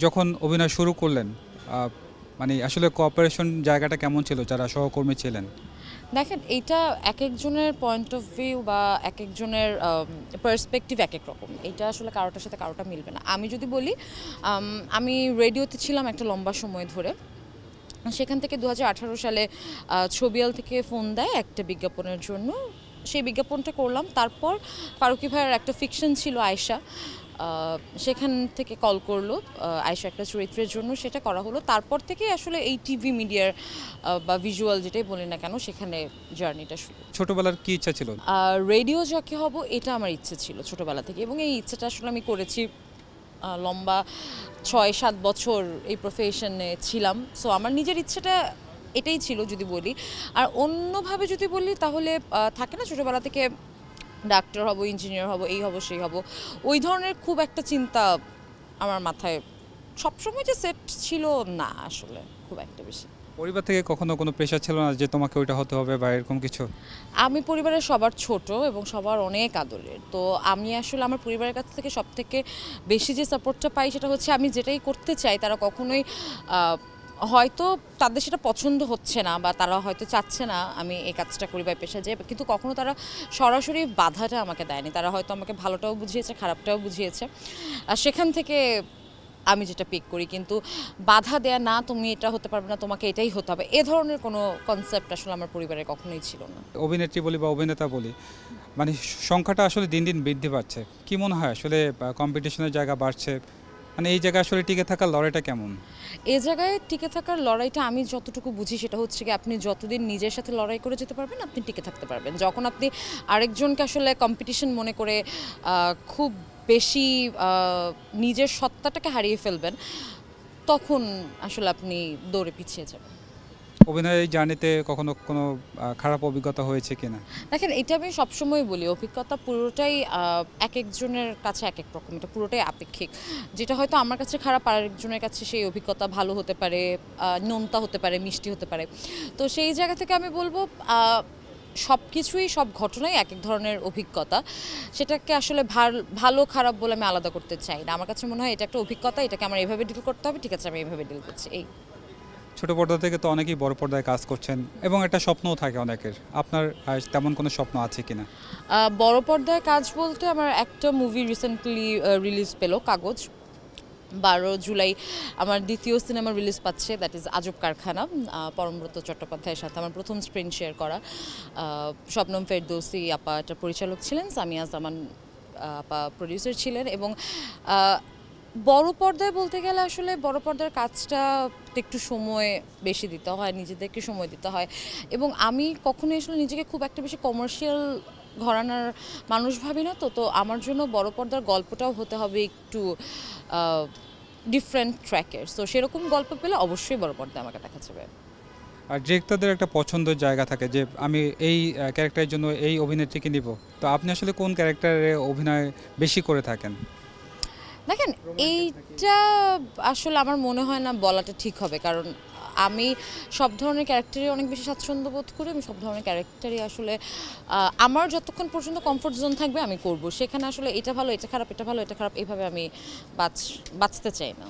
যখন অভিনয় শুরু করলেন মানে আসলে কোঅপারেশন জায়গাটা কেমন ছিল যারা সহকর্মী ছিলেন? দেখেন এইটা একেকজনের পয়েন্ট অফ ভিউ বা একেকজনের পার্সপেক্টিভ একেক রকম। এইটা আসলে কারোটার সাথে কারোটা মিলবে না। আমি যদি বলি আমি রেডিওতে ছিলাম একটা লম্বা সময় ধরে। সেখান থেকে 2018 সালে ছবিয়াল থেকে ফোন দেয় একটা বিজ্ঞাপনের জন্য। সেই বিজ্ঞাপনটা করলাম। তারপর ফারুকী ভাইয়ের একটা ফিকশন ছিল আয়েশা। সেখান থেকে কল করলো আয়েশা একটা চরিত্রের জন্য, সেটা করা হলো। তারপর থেকে আসলে এই টিভি মিডিয়ার বা ভিজুয়াল যেটাই বলি না কেন সেখানে জার্নিটা শুরু। ছোটবেলার কি ইচ্ছা ছিল? রেডিও জকি হব এটা আমার ইচ্ছে ছিল ছোটবেলা থেকে, এবং এই ইচ্ছেটা আসলে আমি করেছি লম্বা 6-7 বছর এই প্রফেশনে ছিলাম। সো আমার নিজের ইচ্ছেটা এটাই ছিল যদি বলি। আর অন্যভাবে যদি বলি তাহলে থাকে না ছোটোবেলা থেকে ডাক্তার হব, ইঞ্জিনিয়ার হব, এই হব সেই হব, ওই ধরনের খুব একটা চিন্তা আমার মাথায় সবসময় যে সেট ছিল না আসলে খুব একটা বেশি। পরিবার থেকে কখনো কোনো প্রেশার ছিল না যে তোমাকে ওইটা হতে হবে বা এরকম কিছু? আমি পরিবারের সবার ছোট এবং সবার অনেক আদরের, তো আমি আসলে আমার পরিবারের কাছ থেকে সবথেকে বেশি যে সাপোর্টটা পাই সেটা হচ্ছে আমি যেটাই করতে চাই তারা কখনোই হয়তো তাদের সেটা পছন্দ হচ্ছে না বা তারা হয়তো চাচ্ছে না আমি এই কাজটা করি বা পেশা যাই, কিন্তু কখনো তারা সরাসরি বাধাটা আমাকে দেয়নি। তারা হয়তো আমাকে ভালোটাও বুঝিয়েছে, খারাপটাও বুঝিয়েছে, আর সেখান থেকে আমি যেটা পিক করি। কিন্তু বাধা দেয়া, না তুমি এটা হতে পারবে না, তোমাকে এটাই হতে হবে, এ ধরনের কোনো কনসেপ্ট আসলে আমার পরিবারে কখনোই ছিল না। অভিনেত্রী বলি বা অভিনেতা বলি, মানে সংখ্যাটা আসলে দিন দিন বৃদ্ধি পাচ্ছে। কি মনে হয় আসলে কম্পিটিশনের জায়গা বাড়ছে, মানে এই জায়গায় আসলে টিকে থাকার লড়াইটা কেমন? এ জায়গায় টিকে থাকার লড়াইটা আমি যতটুকু বুঝি সেটা হচ্ছে কি, আপনি যতদিন নিজের সাথে লড়াই করে যেতে পারবেন আপনি টিকে থাকতে পারবেন। যখন আপনি আরেকজনকে আসলে কম্পিটিশন মনে করে খুব বেশি নিজের সত্তাটাকে হারিয়ে ফেলবেন, তখন আসলে আপনি দৌড়ে পিছিয়ে যাবেন। অভিনয়ের জার্নিতে কখনো কোনো খারাপ অভিজ্ঞতা হয়েছে কিনা? দেখেন, এটা আমি সবসময় বলি, অভিজ্ঞতা পুরোটাই এক একজনের কাছে এক এক রকম, এটা পুরোটাই আপেক্ষিক। যেটা হয়তো আমার কাছে খারাপ, আরেকজনের কাছে সেই অভিজ্ঞতা ভালো হতে পারে, নোনতা হতে পারে, মিষ্টি হতে পারে। তো সেই জায়গা থেকে আমি বলবো সব কিছুই, সব ঘটনাই এক এক ধরনের অভিজ্ঞতা। সেটাকে আসলে ভালো খারাপ বলে আমি আলাদা করতে চাই না। আমার কাছে মনে হয় এটা একটা অভিজ্ঞতা, এটাকে আমার এভাবে ডিল করতে হবে, ঠিক আছে আমি এভাবে ডিল করছি এই। ছোট পর্দা থেকে তো অনেকেই বড় পর্দায় কাজ করছেন এবং একটা স্বপ্নও থাকে অনেকের। আপনার তেমন কোনো স্বপ্ন আছে কিনা? বড় পর্দায় কাজ বলতে আমার একটা মুভি রিসেন্টলি রিলিজ পেলো, কাগজ। 12 জুলাই আমার দ্বিতীয় সিনেমা রিলিজ পাচ্ছে, দ্যাট ইজ আজব কারখানা। পরমব্রত চট্টোপাধ্যায়ের সাথে আমার প্রথম স্ক্রিন শেয়ার করা। শবনম ফেরদৌসী আপা একটা পরিচালক ছিলেন, সামিয়া জামান আপা প্রডিউসার ছিলেন। এবং বড় পর্দায় বলতে গেলে আসলে বড় পর্দার কাজটা একটু সময় বেশি দিতে হয়, নিজেদেরকে সময় দিতে হয়। এবং আমি কখনোই আসলে নিজেকে খুব একটা বেশি কমার্শিয়াল ঘরানার মানুষ ভাবি না। তো আমার জন্য বড় পর্দার গল্পটাও হতে হবে একটু ডিফারেন্ট ট্র্যাকের। সো সেরকম গল্প পেলে অবশ্যই বড় পর্দায় আমাকে দেখা যাবে। আর ডিরেক্টরদের একটা পছন্দের জায়গা থাকে যে আমি এই ক্যারেক্টারের জন্য এই অভিনেত্রীকে নিব। তো আপনি আসলে কোন ক্যারেক্টারে অভিনয় বেশি করে থাকেন? দেখেন, এইটা আসলে আমার মনে হয় না বলাটা ঠিক হবে, কারণ আমি সব ধরনের ক্যারেক্টারই অনেক বেশি স্বাচ্ছন্দ্য বোধ করি। আমি সব ধরনের ক্যারেক্টারই আসলে আমার যতক্ষণ পর্যন্ত কমফোর্ট জোন থাকবে আমি করব। সেখানে আসলে এটা ভালো, এটা খারাপ, এটা ভালো, এটা খারাপ, এইভাবে আমি বাঁচতে চাই না।